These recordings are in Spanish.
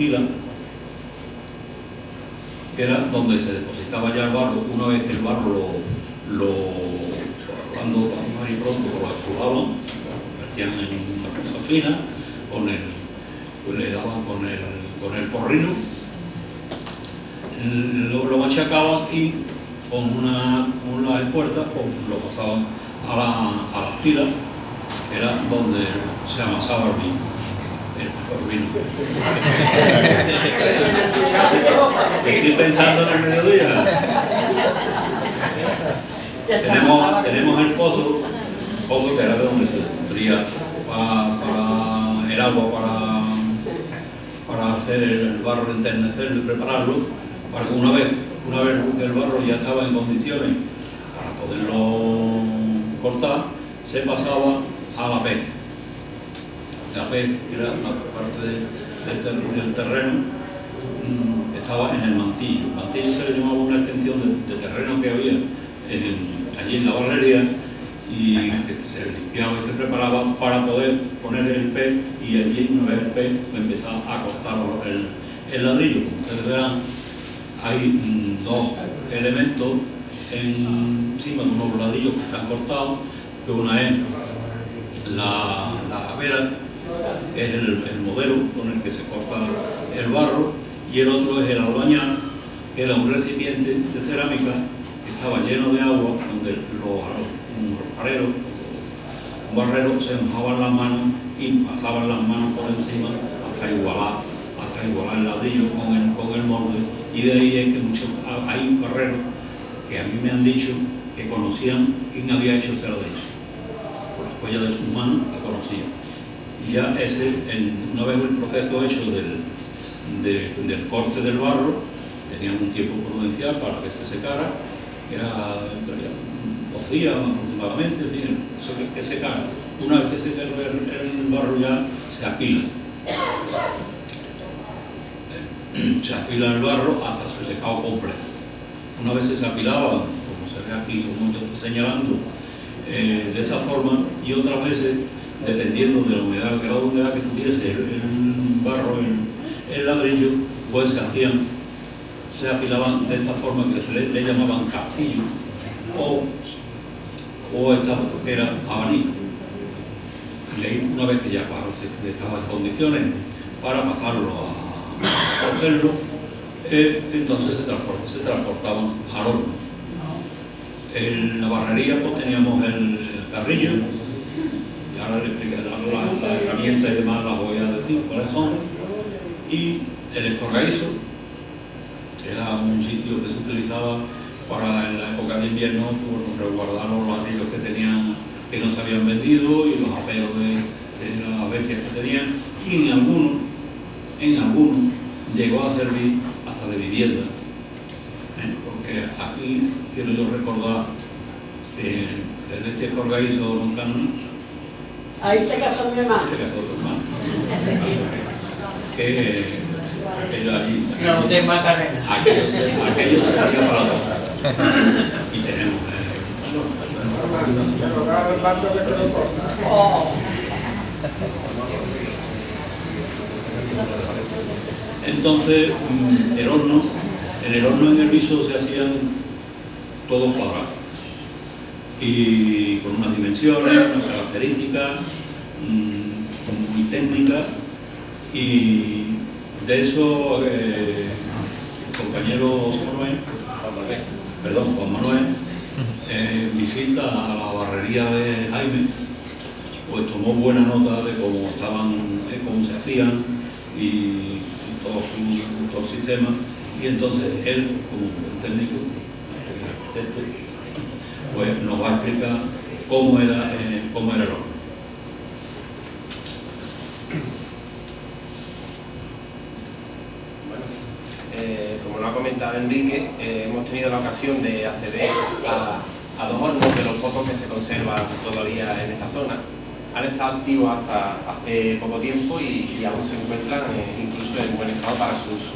pila, que era donde se depositaba ya el barro. Una vez que el barro cuando muy pronto lo estrujaban, lo metían en una cosa fina, pues le daban con el porrino, lo machacaban y con una puerta pues, lo pasaban a las pilas, que era donde se amasaba el vino. Estoy pensando en el mediodía. Tenemos el pozo que era de donde se nutría para el agua, para hacer el barro, enternecerlo y prepararlo, para que una vez que el barro ya estaba en condiciones para poderlo cortar, se pasaba a la pez. La pez era una parte del terreno, estaba en el mantillo. El mantillo se le llamaba una extensión de terreno que había allí en la barrería, y que se limpiaba y se preparaba para poder poner el pez, y allí una vez el pez empezaba a cortar el ladrillo. Como ustedes verán, hay dos elementos encima de unos ladrillos que están cortados, que una es la vera, que es el modelo con el que se corta el barro, y el otro es el albañal, que era un recipiente de cerámica que estaba lleno de agua, donde un barrero se mojaban las manos y pasaban las manos por encima hasta igualar el ladrillo con el molde. Y de ahí es que hay barreros que a mí me han dicho que conocían quién había hecho ese ladrillo. Por las huellas de sus manos la conocían. Y ya una vez el proceso hecho del corte del barro, tenían un tiempo prudencial para que se secara, era 2 días aproximadamente, eso que secara. Una vez que se seca el barro ya se apila. Se apila el barro hasta su secado completo. Una vez se apilaba, como se ve aquí, como yo estoy señalando, de esa forma, y otras veces, dependiendo de la humedad, del grado de humedad que tuviese el barro, el ladrillo, pues se apilaban de esta forma, que se le llamaban castillo, o esta que era abanico. Y ahí, una vez que ya se estaba en condiciones para pasarlo a cocerlo, entonces se transportaban al horno. En la barrería pues teníamos el carrillo, y ahora le explicaré la herramienta y demás, las voy a decir cuáles son. Y el escorgaízo, que era un sitio que se utilizaba para en la época de invierno por resguardar los ladrillos que no se habían vendido y los apeos de las bestias que tenían, y en algunos llegó a servir hasta de vivienda, porque aquí quiero yo recordar que en este escorgaízo loncano, ahí se casó mi hermano. se casó tu hermano, que aquello allí, No te Macarena. aquello sería para la casa. Y tenemos entonces en el horno en el viso se hacían todos cuadrados y con unas dimensiones, unas características muy técnicas, y de eso el compañero Juan Manuel, visita a la barrería de Jaime, pues tomó buena nota de cómo se hacían y todo el sistema, y entonces él, como técnico, arquitecto, pues nos va a explicar cómo era el horno. Como lo ha comentado Enrique, hemos tenido la ocasión de acceder a 2 hornos de los pocos que se conservan todavía en esta zona. Han estado activos hasta hace poco tiempo y aún se encuentran incluso en buen estado para su uso.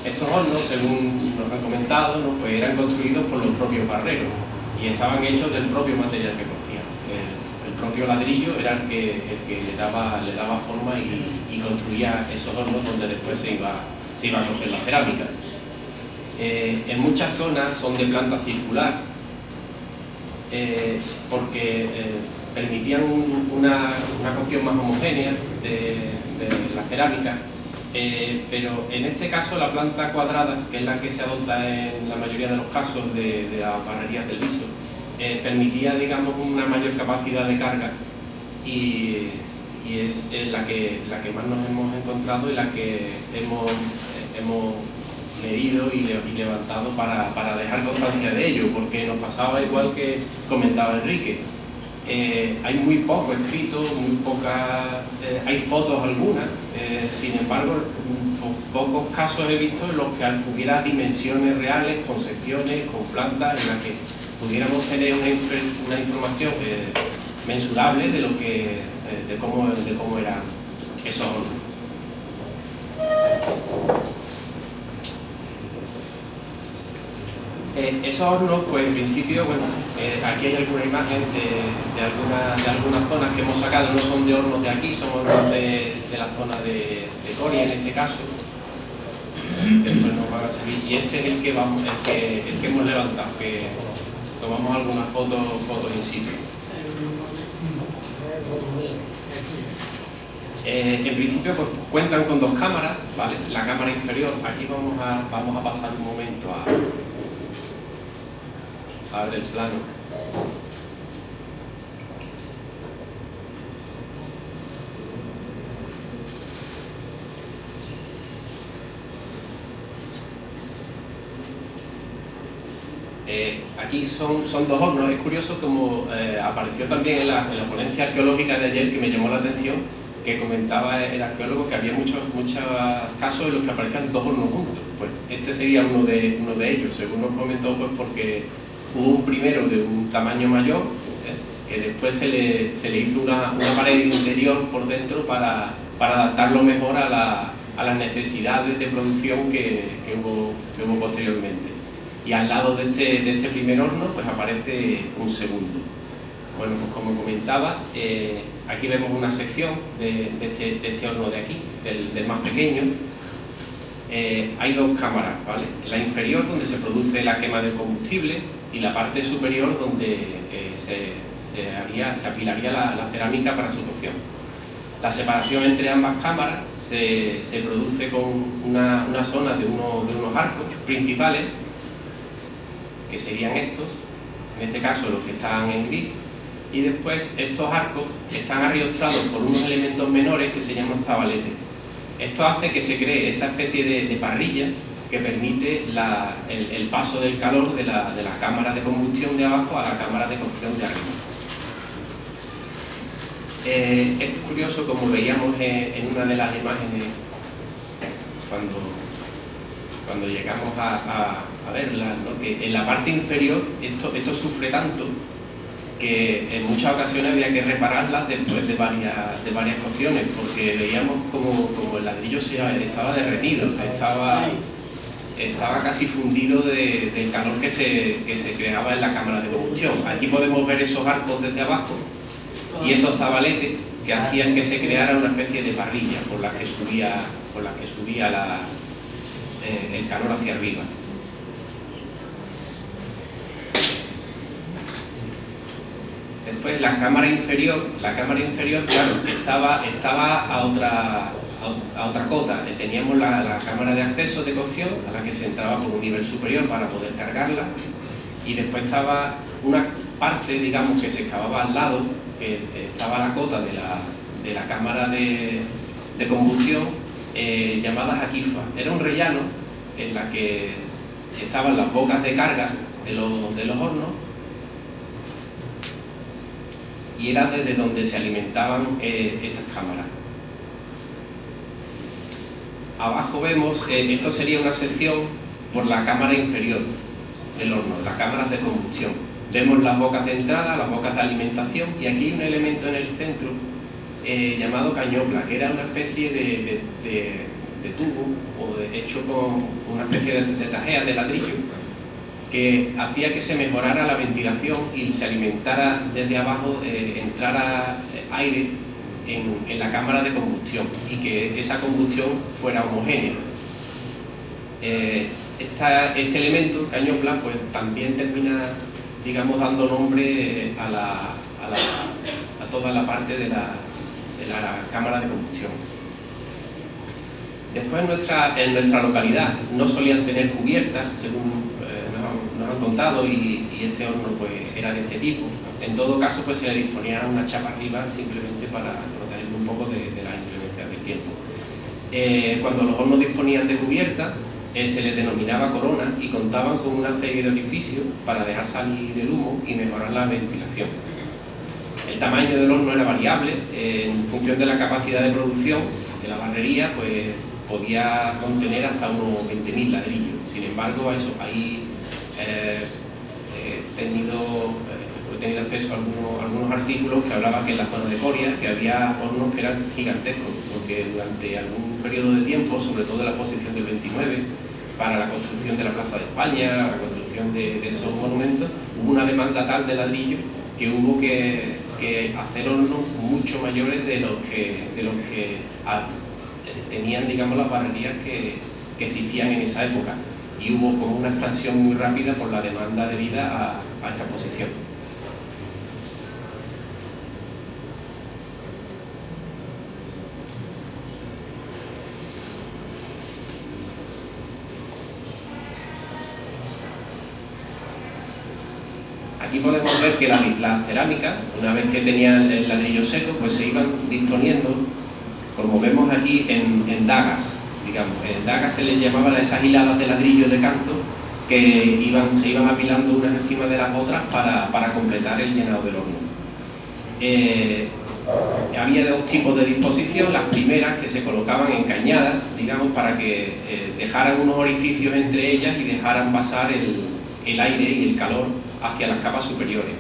Estos hornos, según nos han comentado, pues eran construidos por los propios barreros y estaban hechos del propio material que cocían, el propio ladrillo era el que le daba forma y construía esos hornos donde después se iba a cocer la cerámica. En muchas zonas son de planta circular, porque permitían una cocción más homogénea de la cerámica, pero en este caso la planta cuadrada, que es la que se adopta en la mayoría de los casos de las barrerías del viso, permitía, digamos, una mayor capacidad de carga y es la que más nos hemos encontrado y la que hemos medido y levantado para dejar constancia de ello, porque nos pasaba igual que comentaba Enrique. Hay muy poco escrito, muy pocas, hay fotos algunas, sin embargo, pocos casos he visto en los que hubiera dimensiones reales, con secciones, con plantas, en las que pudiéramos tener una información mensurable de cómo eran esos hornos. Esos hornos, pues en principio, bueno, aquí hay alguna imagen de algunas zonas que hemos sacado, no son de hornos de aquí, son hornos de la zona de Coria en este caso. Después nos van a seguir. Y este es el que hemos levantado, que tomamos algunas fotos in situ. En principio pues, cuentan con dos cámaras, ¿vale? La cámara inferior, aquí vamos a pasar un momento a ver el plano. Aquí son dos hornos. Es curioso como apareció también en la ponencia arqueológica de ayer, que me llamó la atención, que comentaba el arqueólogo que había muchos casos en los que aparecían dos hornos juntos. Pues este sería uno de ellos, según nos comentó, pues porque hubo un primero de un tamaño mayor, que después se le hizo una pared interior por dentro para adaptarlo mejor a las necesidades de producción que hubo posteriormente. Y al lado de este primer horno pues aparece un segundo. Bueno, pues como comentaba, aquí vemos una sección de este horno de aquí, del más pequeño. Hay dos cámaras, ¿vale? La inferior, donde se produce la quema del combustible, y la parte superior, donde se apilaría la cerámica para su cocción. La separación entre ambas cámaras se produce con una zona de unos arcos principales, que serían estos, en este caso los que están en gris, y después estos arcos están arriostrados por unos elementos menores que se llaman zabaletes. Esto hace que se cree esa especie de parrilla que permite el paso del calor de la cámara de combustión de abajo a la cámara de cocción de arriba. Es curioso, como veíamos en una de las imágenes cuando llegamos a verlas, ¿no? Que en la parte inferior esto sufre tanto que en muchas ocasiones había que repararlas después de varias cocciones, porque veíamos como el ladrillo estaba derretido, o sea, estaba casi fundido del calor que se creaba en la cámara de combustión. Aquí podemos ver esos arcos desde abajo y esos zabaletes que hacían que se creara una especie de parrilla por la que subía el calor hacia arriba. Después la cámara inferior, claro, estaba a otra cota. Teníamos la cámara de acceso de cocción, a la que se entraba por un nivel superior para poder cargarla, y después estaba una parte, digamos, que se excavaba al lado, que estaba la cota de la cámara de combustión, llamada jaquifa. Era un rellano en la que estaban las bocas de carga de los hornos, y era desde donde se alimentaban estas cámaras. Abajo vemos, esto sería una sección por la cámara inferior del horno, las cámaras de combustión. Vemos las bocas de entrada, las bocas de alimentación, y aquí hay un elemento en el centro llamado cañopla, que era una especie de tubo hecho con una especie de tajea de ladrillo, que hacía que se mejorara la ventilación y se alimentara desde abajo, entrara aire en la cámara de combustión y que esa combustión fuera homogénea. Este elemento, caño black, pues también termina, digamos, dando nombre a toda la parte de la cámara de combustión. Después en nuestra localidad no solían tener cubiertas, según nos han contado, y este horno pues era de este tipo. En todo caso pues se le disponía una chapa arriba simplemente para protegerlo un poco de las inclemencias del tiempo. Cuando los hornos disponían de cubierta, se les denominaba corona y contaban con una serie de orificios para dejar salir el humo y mejorar la ventilación. El tamaño del horno era variable en función de la capacidad de producción de la barrería, pues podía contener hasta unos 20.000 ladrillos. Sin embargo, a eso ahí he tenido acceso a algunos artículos que hablaban que en la zona de Coria que había hornos que eran gigantescos, porque durante algún periodo de tiempo, sobre todo en la posición del 29, para la construcción de la Plaza de España, la construcción de esos monumentos, hubo una demanda tal de ladrillo que hubo que hacer hornos mucho mayores de los que tenían, digamos, las barrerías que existían en esa época, y hubo como una expansión muy rápida por la demanda debida a esta posición. Aquí podemos ver que la cerámica, una vez que tenían el ladrillo seco, pues se iban disponiendo, como vemos aquí, en dagas, digamos. En dagas se les llamaban a esas hiladas de ladrillo de canto que se iban apilando unas encima de las otras para completar el llenado del horno. Había dos tipos de disposición: las primeras, que se colocaban encañadas, digamos, para que dejaran unos orificios entre ellas y dejaran pasar el aire y el calor hacia las capas superiores.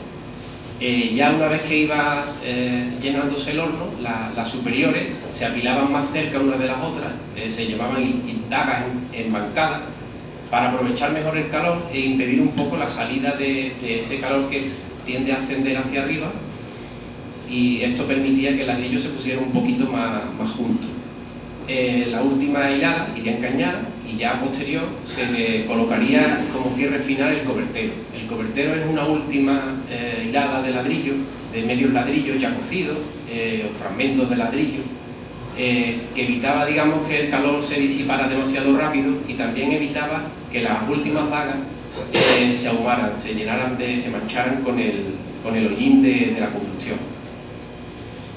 Ya una vez que iba llenándose el horno, las superiores se apilaban más cerca unas de las otras, se llevaban dagas embancadas para aprovechar mejor el calor e impedir un poco la salida de ese calor que tiende a ascender hacia arriba, y esto permitía que el ladrillo se pusiera un poquito más junto. La última hilada iría encañada y ya a posterior se le colocaría como cierre final el cobertero. El cobertero es una última hilada de ladrillo, de medios ladrillos ya cocidos, o fragmentos de ladrillo, que evitaba, digamos, que el calor se disipara demasiado rápido, y también evitaba que las últimas vagas se ahumaran, se mancharan con el hollín de la combustión.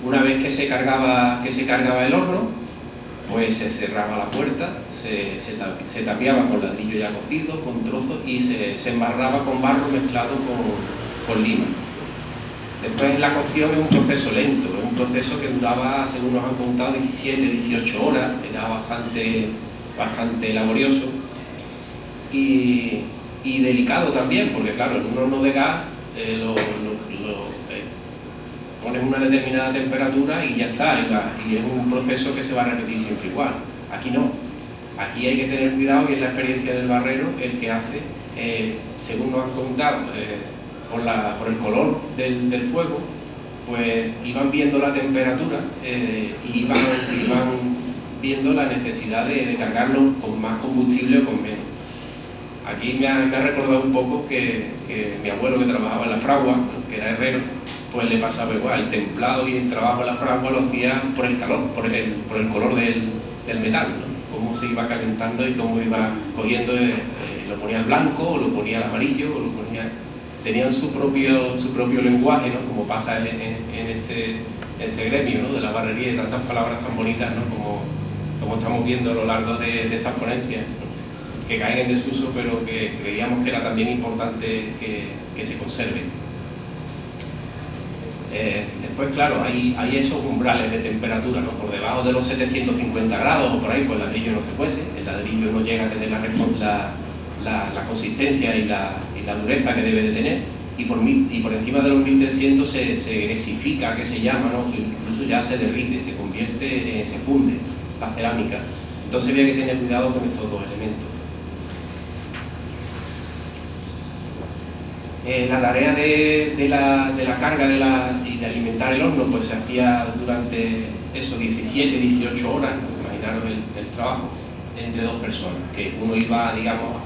Una vez que se cargaba el horno, pues se cerraba la puerta, se tapiaba con ladrillo ya cocido, con trozos, y se embarraba con barro mezclado con lima. Después la cocción es un proceso lento, es un proceso que duraba, según nos han contado, 17, 18 horas, era bastante laborioso y delicado también, porque claro, en un horno de gas pones una determinada temperatura y ya está, y es un proceso que se va a repetir siempre igual. Aquí no, aquí hay que tener cuidado, y es la experiencia del barrero el que hace, según nos han contado, por el color del fuego, pues iban viendo la temperatura y iban viendo la necesidad de cargarlo con más combustible o con menos. Aquí me ha recordado un poco que mi abuelo, que trabajaba en la fragua, que era herrero, pues le pasaba igual. El templado y el trabajo en la fragua lo hacía por el calor, por el color del metal, ¿no? Cómo se iba calentando y cómo iba cogiendo, lo ponía al blanco o lo ponía al amarillo, o lo ponía... Tenían su propio lenguaje, ¿no? Como pasa en este gremio, ¿no? De la barrería, y tantas palabras tan bonitas, ¿no? Como estamos viendo a lo largo de estas ponencias, ¿no? Que caen en desuso, pero que creíamos que era también importante que se conserven. Después, claro, hay esos umbrales de temperatura, ¿no? Por debajo de los 750 grados o por ahí, pues el ladrillo no se cuece, el ladrillo no llega a tener la consistencia y la dureza que debe de tener, y por encima de los 1300 se gresifica, que se llama, ¿no? Incluso ya se derrite, se convierte, se funde la cerámica. Entonces había que tener cuidado con estos dos elementos. La tarea de la carga y de alimentar el horno pues se hacía durante eso, 17, 18 horas, imaginaros el trabajo, entre dos personas, que uno iba, digamos,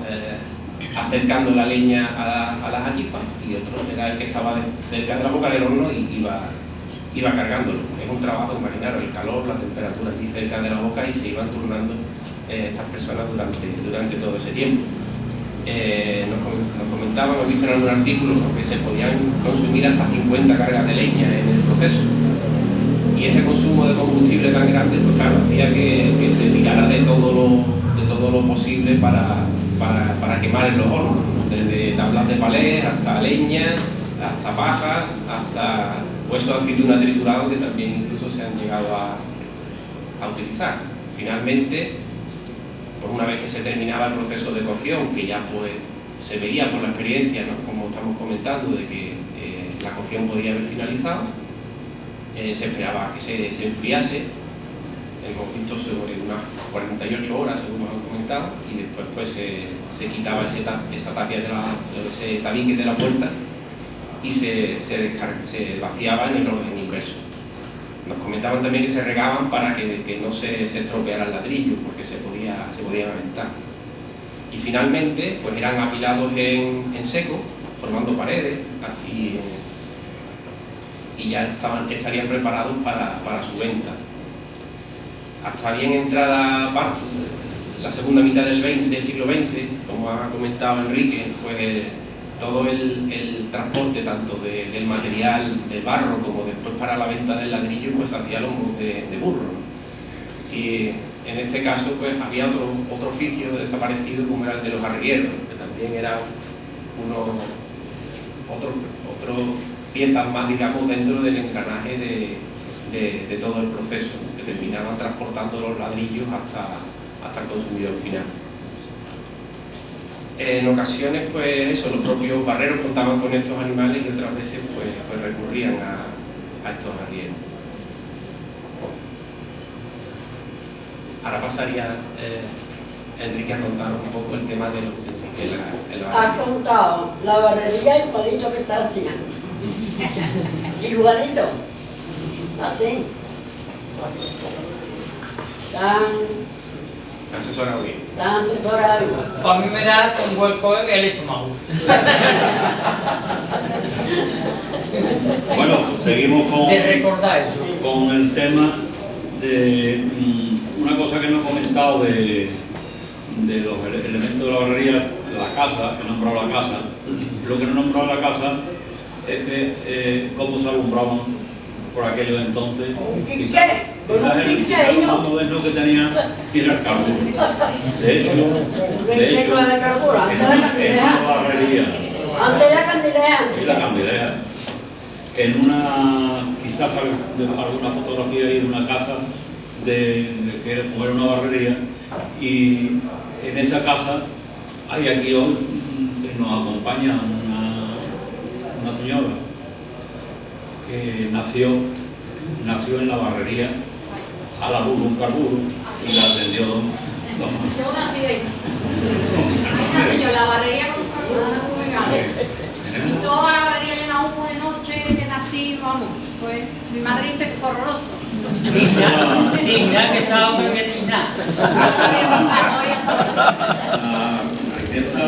acercando la leña a las atifas y otro era el que estaba cerca de la boca del horno y iba cargándolo. Es un trabajo, imaginaros, el calor, la temperatura aquí cerca de la boca y se iban turnando estas personas durante todo ese tiempo. Nos comentaban, hemos visto en algún artículo, que se podían consumir hasta 50 cargas de leña en el proceso. Y este consumo de combustible tan grande, pues claro, hacía que se tirara de todo lo posible para quemar en los hornos, desde tablas de palés hasta leña, hasta paja, hasta huesos de aceituna triturados que también incluso se han llegado a utilizar. Finalmente, pues una vez que se terminaba el proceso de cocción, que ya pues se veía por la experiencia, ¿no?, como estamos comentando, de que la cocción podía haber finalizado, se esperaba que se enfriase, hemos visto sobre unas 48 horas, según nos han comentado, y después pues se quitaba esa tapia ese tabique de la puerta y se vaciaba en el orden inverso. Nos comentaban también que se regaban para que no se estropeara el ladrillo, porque se podían aventar. Y finalmente pues eran apilados en seco, formando paredes, y ya estarían preparados para su venta. Hasta bien entrada la segunda mitad del siglo XX, como ha comentado Enrique, pues todo el transporte tanto del material, del barro, como después para la venta del ladrillo, pues hacía lombos de burro. Y en este caso pues había otro oficio desaparecido, como era el de los arrieros, que también era otro piezas más, digamos, dentro del engranaje de todo el proceso, que terminaban transportando los ladrillos hasta el consumidor final. En ocasiones, pues eso, los propios barreros contaban con estos animales y otras veces pues recurrían a estos arrieros. Ahora pasaría Enrique a contaros un poco el tema de los utensilios. Has contado la barrería y el palito que está haciendo. Igualito. Así. Están asesorados bien. Están asesorados. A mí me da un vuelco en el estómago. Bueno, pues seguimos De recordar eso. con el tema de una cosa que no he comentado de los elementos de la barrería, la casa, que he nombrado la casa. Lo que no he nombrado la casa es que cómo se alumbraban por aquellos entonces. Quizás el más moderno que tenía era el carburo. De hecho, en una barrería, Antes la candileja. y la candileja, quizás alguna fotografía ahí de una casa que era una barrería, y en esa casa hay aquí hoy, nos acompaña una señora que nació en la barrería a la luz de un carburo y la atendió don Yo nací ahí. Ahí nací yo, la barrería con un toda la barrería de la humo de noche que nací, vamos, pues mi madre dice que fue horroroso. Digna, que estaba muy bien digna. La riqueza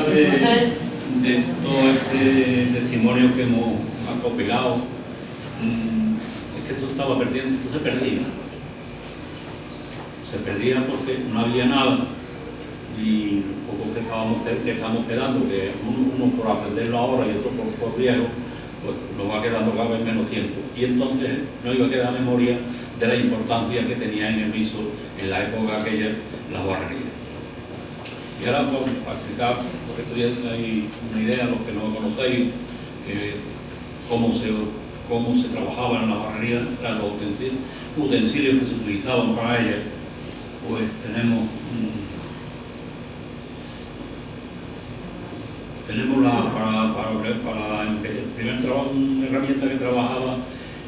de todo este testimonio que hemos acopilado es que esto estaba perdiendo, esto se perdía porque no había nada, y poco que estamos quedando, que uno por aprenderlo ahora y otro por viejo, pues nos va quedando cada vez menos tiempo, y entonces no iba a quedar memoria de la importancia que tenía en el viso en la época aquella las barrerías. Y ahora, pues, para explicar, porque esto ya hay una idea, los que no lo conocéis, cómo se trabajaba en las barrerías, los utensilios que se utilizaban para ellas, pues tenemos para el primer trabajo, una herramienta que trabajaba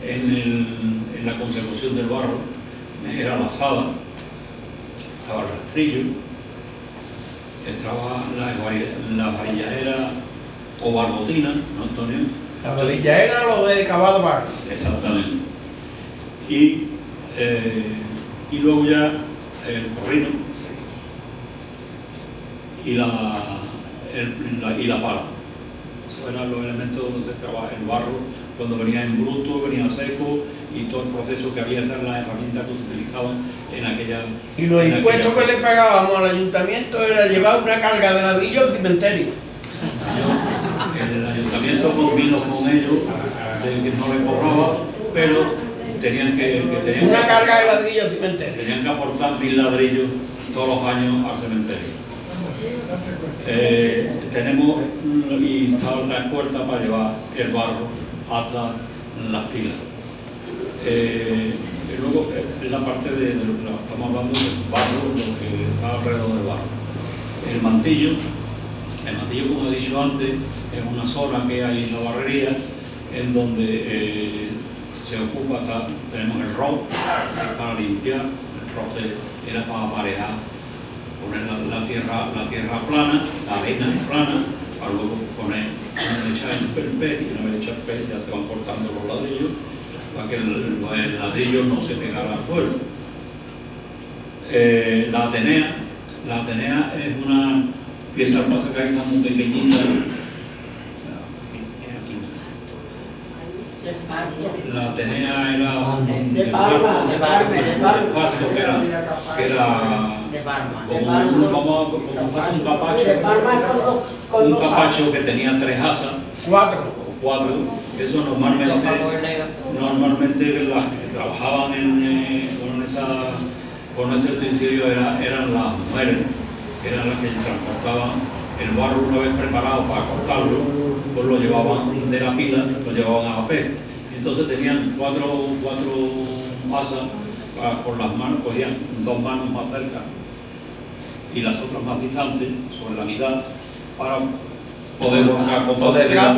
en la conservación del barro, era la azada, estaba el rastrillo, estaba la varillajera o barbotina, ¿no, Antonio? La varilla era lo de cavado barro. Exactamente. Y luego ya el corrino y la pala. Esos eran los elementos donde se trabaja el barro, cuando venía en bruto, venía seco, y todo el proceso que había, esas las herramientas que se utilizaban en aquella. Y los en impuestos aquella- que le pagábamos al ayuntamiento era llevar una carga de ladrillo al cementerio. El ayuntamiento convino con ellos de que no le cobraba, pero tenían Una carga de ladrillo al cementerio. tenían que aportar 1000 ladrillos todos los años al cementerio. Tenemos y está la puerta para llevar el barro hasta las pilas. Luego, en la parte de lo que estamos hablando del barro, lo que está alrededor del barro. El mantillo, como he dicho antes, es una zona que hay en la barrería en donde se ocupa, tenemos el rock para limpiar, el rock era para aparejar, poner la tierra plana, la arena plana, para luego echar el pez, y una vez echado el pez ya se van cortando los ladrillos para que el ladrillo no se pegara al suelo. La Atenea es una pieza pasacaica muy pequeñita. De parto. La Atenea era De Palma, de Palma, de Palma. que era De Parma. De como fuese un capacho. De Palma con Un dos capacho que tenía 3 asas, 4. o 4, eso normalmente las que trabajaban con ese utensilio eran las mujeres, que eran las que transportaban el barro una vez preparado para cortarlo, pues lo llevaban de la pila, lo llevaban a la fe. Entonces tenían 4 asas por las manos, cogían 2 manos más cerca y las otras más distantes, sobre la mitad, para poder buscar con facilidad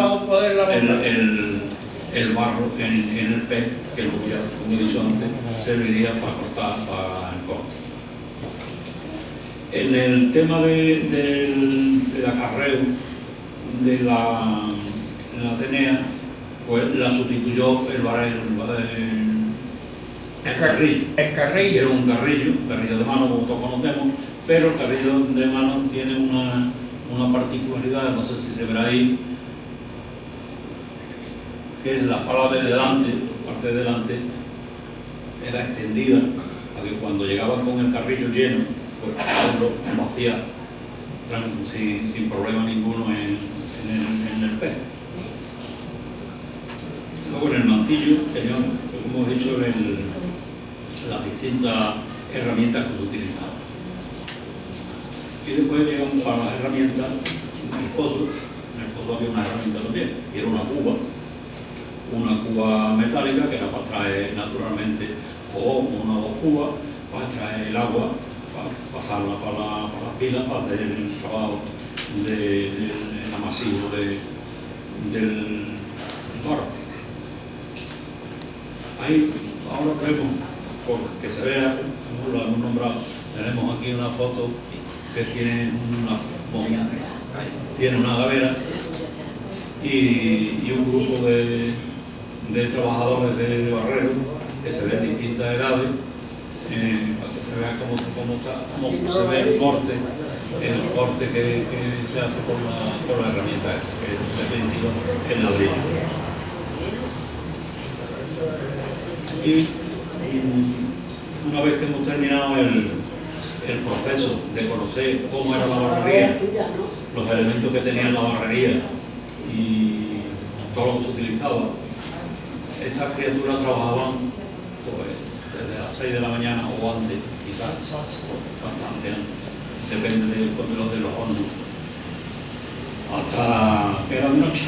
el barro en el pez, que luego ya, como he dicho antes, serviría para cortar para el corte. En el tema del acarreo de la Atenea, pues la sustituyó el carrillo. El carrillo. Hicieron un carrillo de mano, como todos conocemos, pero el carrillo de mano tiene una particularidad, no sé si se verá ahí, que es la pala de delante, la parte de delante, era extendida, para que cuando llegaban con el carrillo lleno, pues lo hacía sin problema ninguno en el pez. Luego en el mantillo teníamos, como he dicho, las distintas herramientas que se utilizaban. Y después llegamos a las herramientas, en el pozo había una herramienta también, y era una cuba metálica que era para traer naturalmente, o una o 2 cubas, para extraer el agua, para pasarla para las pilas, para hacer el trabajo del amasijo del barro. Ahí ahora vemos, porque se vea, como lo hemos nombrado, tenemos aquí una foto que tiene una gavera y un grupo de trabajadores de barreros que se ven distintas edades, para que se vea cómo se ve el corte que se hace con la herramienta esa, que es definitivo el ladrillo. Y una vez que hemos terminado el proceso de conocer cómo era la barrería, los elementos que tenía la barrería y todo lo que se utilizaba, estas criaturas trabajaban pues, desde las 6 de la mañana o antes, quizás bastante antes, depende de los hornos, hasta que era de noche,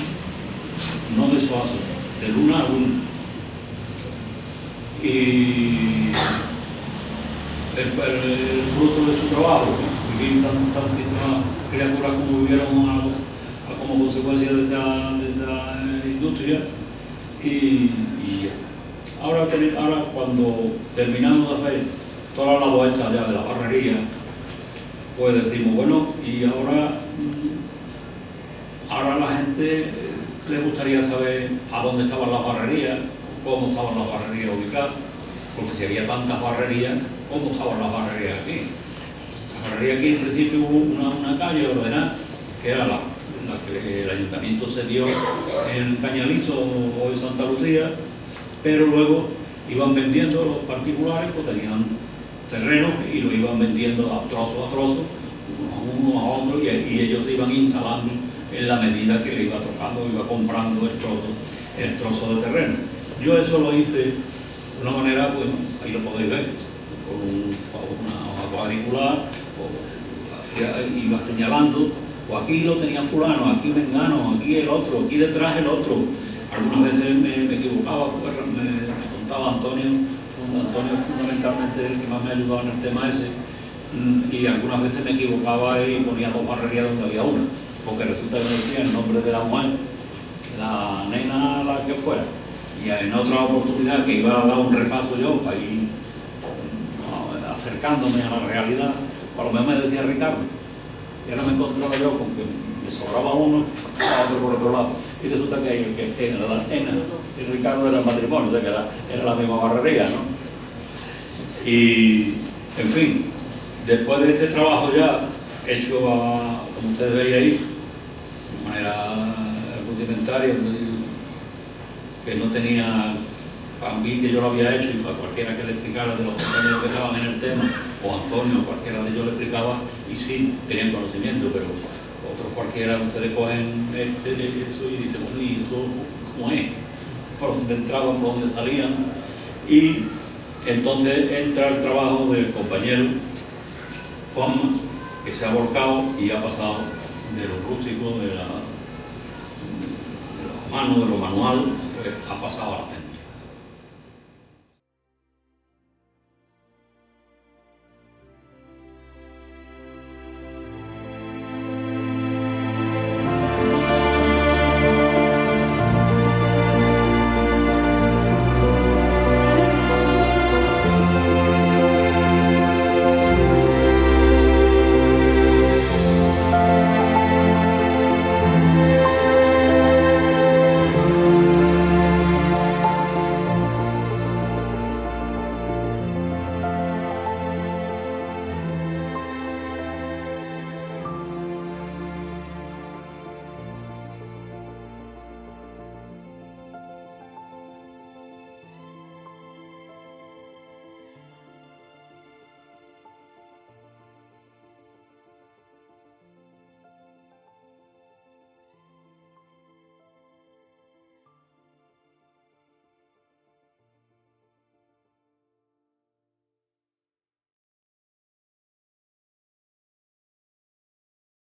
no de suazo, de luna a luna. Y el fruto de su trabajo, vivir tantísimas criaturas como vivieron como consecuencia de esa industria, y ya está. Ahora cuando terminamos de hacer toda la labor esta ya de la barrería, pues decimos, bueno, y ahora la gente gente le gustaría saber a dónde estaban las barrerías, cómo estaban las barrerías ubicadas, porque si había tantas barrerías, ¿cómo estaban las barrerías aquí? Las barrerías aquí, en principio, hubo una calle ordenada, que era la que el ayuntamiento se dio en Cañalizo, hoy Santa Lucía, pero luego iban vendiendo los particulares, pues tenían terrenos y lo iban vendiendo a trozo, uno a otro, y ellos se iban instalando en la medida que le iba tocando, iba comprando el trozo de terreno. Yo eso lo hice de una manera, pues ahí lo podéis ver, con una hoja cuadricular, iba señalando, pues aquí lo tenía fulano, aquí mengano, aquí el otro, aquí detrás el otro. Algunas veces me equivocaba, pues, me contaba Antonio fundamentalmente el que más me ha ayudado en el tema ese, y algunas veces me equivocaba y ponía dos barrerías donde había una, porque resulta que me decía el nombre de la mujer, la nena, la que fuera, y en otra oportunidad que iba a dar un repaso yo para ir acercándome a la realidad, a lo mejor me decía Ricardo, y ahora me encontraba yo con que me sobraba uno y faltaba otro por otro lado, y resulta que era la nena, y Ricardo era el matrimonio, o sea que era la misma barrería, ¿no? Y, en fin, después de este trabajo ya hecho, como ustedes veis ahí, de manera rudimentaria, que no tenía, para mí que yo lo había hecho y para cualquiera que le explicara de los compañeros que estaban en el tema, o Antonio, o cualquiera de ellos le explicaba, y sí, tenían conocimiento, pero otros cualquiera, ustedes cogen eso y dicen, bueno, ¿y eso cómo es? Por dónde entraban, por dónde salían, y entonces entra el trabajo del compañero Juanma, que se ha volcado y ha pasado de lo rústico, de lo humano, de lo manual, pues ha pasado a la mente.